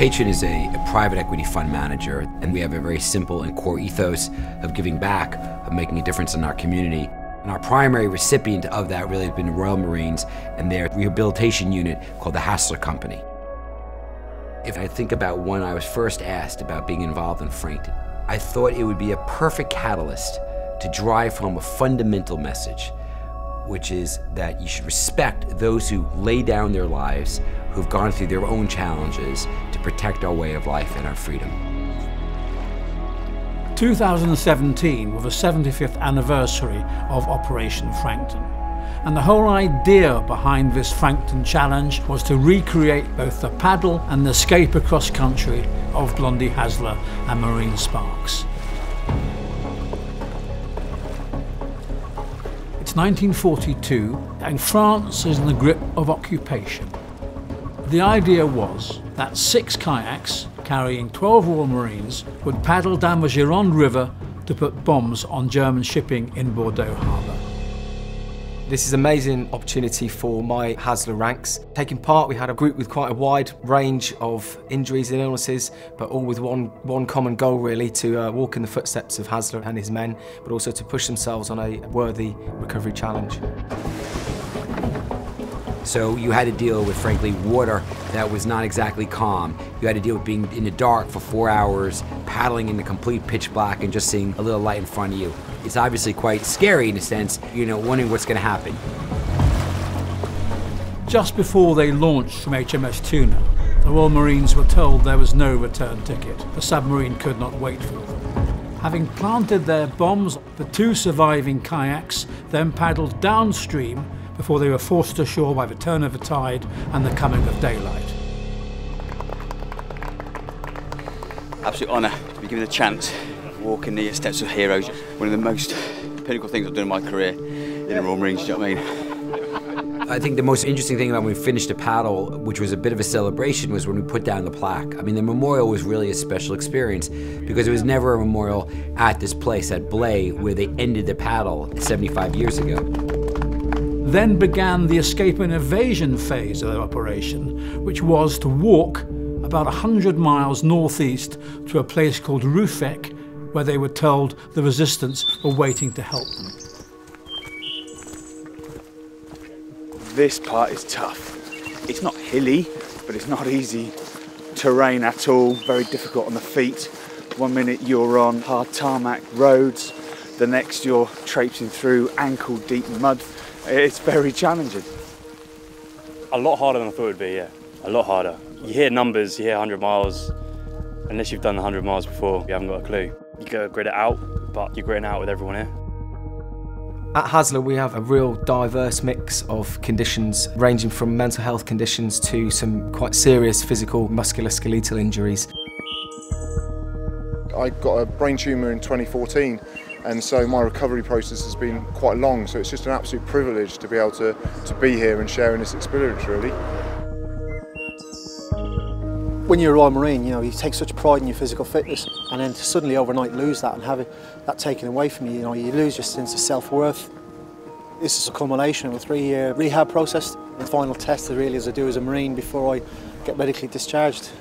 Patron is a private equity fund manager, and we have a very simple and core ethos of giving back, of making a difference in our community. And our primary recipient of that really has been the Royal Marines and their rehabilitation unit called the Hasler Company. If I think about when I was first asked about being involved in Frankton, I thought it would be a perfect catalyst to drive home a fundamental message, which is that you should respect those who lay down their lives, who've gone through their own challenges to protect our way of life and our freedom. 2017 was the 75th anniversary of Operation Frankton. And the whole idea behind this Frankton challenge was to recreate both the paddle and the escape across country of Blondie, Hasler and Marine Sparks. It's 1942 and France is in the grip of occupation. The idea was that 6 kayaks carrying 12 Royal Marines would paddle down the Gironde River to put bombs on German shipping in Bordeaux harbour. This is an amazing opportunity for my Hasler ranks. Taking part, we had a group with quite a wide range of injuries and illnesses, but all with one common goal really, to walk in the footsteps of Hasler and his men, but also to push themselves on a worthy recovery challenge. So you had to deal with, frankly, water that was not exactly calm. You had to deal with being in the dark for 4 hours, paddling in the complete pitch black and just seeing a little light in front of you. It's obviously quite scary in a sense, wondering what's going to happen. Just before they launched from HMS Tuna, the Royal Marines were told there was no return ticket. The submarine could not wait for them. Having planted their bombs, the 2 surviving kayaks then paddled downstream before they were forced ashore by the turn of the tide and the coming of daylight. Absolute honour to be given a chance of walking the steps of heroes. One of the most pinnacle things I've done in my career in the Royal Marines, do you know what I mean? I think the most interesting thing about when we finished the paddle, which was a bit of a celebration, was when we put down the plaque. I mean, the memorial was really a special experience because it was never a memorial at this place, at Blay, where they ended the paddle 75 years ago. Then began the escape and evasion phase of their operation, which was to walk about 100 miles northeast to a place called Ruffec, where they were told the resistance were waiting to help them. This part is tough. It's not hilly, but it's not easy terrain at all, very difficult on the feet. 1 minute you're on hard tarmac roads, the next you're traipsing through ankle deep mud. It's very challenging. A lot harder than I thought it would be, yeah. A lot harder. You hear numbers, you hear 100 miles. Unless you've done 100 miles before, you haven't got a clue. You go grit it out, but you're gritting out with everyone here. At Hasler, we have a real diverse mix of conditions, ranging from mental health conditions to some quite serious physical musculoskeletal injuries. I got a brain tumour in 2014. And so my recovery process has been quite long, so it's just an absolute privilege to be able to be here and sharing this experience, really. When you're a Royal Marine, you take such pride in your physical fitness, and then to suddenly overnight lose that and have that taken away from you, you lose your sense of self-worth. This is a culmination of a 3-year rehab process. The final test really is I do as a Marine before I get medically discharged.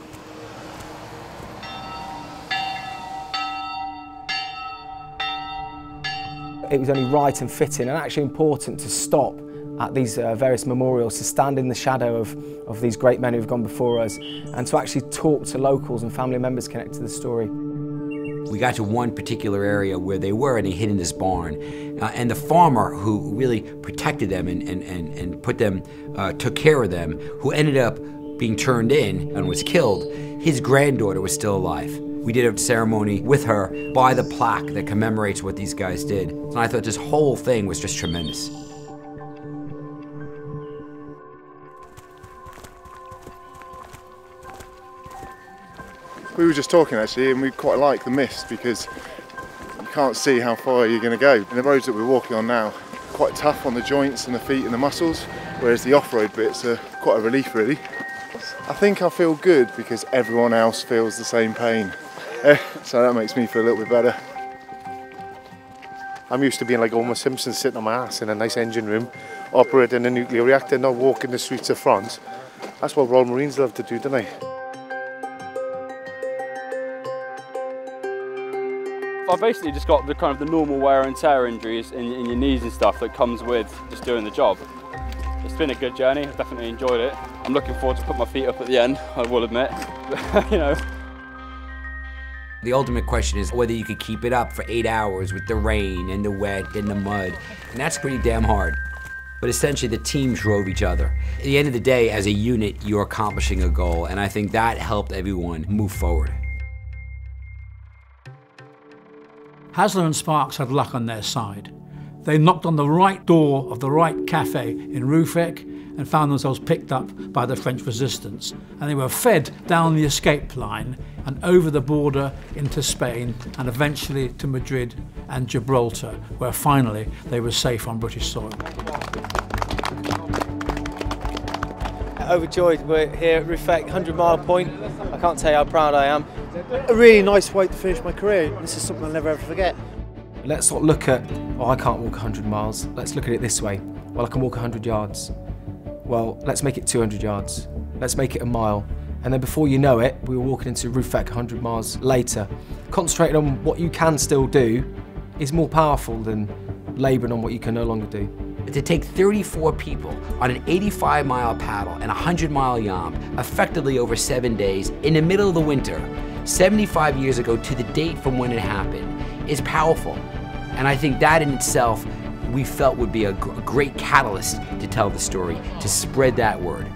It was only right and fitting and actually important to stop at these various memorials, to stand in the shadow of these great men who've gone before us and to actually talk to locals and family members connected to the story. We got to one particular area where they were, and they hid in this barn. And the farmer who really protected them and put them, took care of them, who ended up being turned in and was killed, his granddaughter was still alive. We did a ceremony with her by the plaque that commemorates what these guys did. And I thought this whole thing was just tremendous. We were just talking actually, and we quite like the mist because you can't see how far you're going to go. And the roads that we're walking on now, quite tough on the joints and the feet and the muscles, whereas the off-road bits are quite a relief really. I think I feel good because everyone else feels the same pain. So that makes me feel a little bit better. I'm used to being like Homer Simpson, sitting on my ass in a nice engine room, operating a nuclear reactor, not walking the streets of France. That's what Royal Marines love to do, don't they? I basically just got the kind of the normal wear and tear injuries in your knees and stuff that comes with just doing the job. It's been a good journey, I've definitely enjoyed it. I'm looking forward to put my feet up at the end, I will admit. You know. The ultimate question is whether you could keep it up for 8 hours with the rain and the wet and the mud, and that's pretty damn hard. But essentially the team drove each other. At the end of the day, as a unit, you're accomplishing a goal, and I think that helped everyone move forward. Hasler and Sparks had luck on their side. They knocked on the right door of the right cafe in Ruffec and found themselves picked up by the French resistance. And they were fed down the escape line and over the border into Spain and eventually to Madrid and Gibraltar, where finally they were safe on British soil. Overjoyed, we're here at Ruffec, 100-mile point. I can't tell you how proud I am. A really nice way to finish my career. This is something I'll never ever forget. Let's not look at, oh, I can't walk 100 miles. Let's look at it this way. Well, I can walk 100 yards. Well, let's make it 200 yards. Let's make it a mile. And then before you know it, we were walking into Ruffec 100 miles later. Concentrating on what you can still do is more powerful than labouring on what you can no longer do. To take 34 people on an 85-mile paddle and a 100-mile yomp, effectively over 7 days, in the middle of the winter, 75 years ago to the date from when it happened, is powerful. And I think that in itself, we felt would be a great catalyst to tell the story, to spread that word.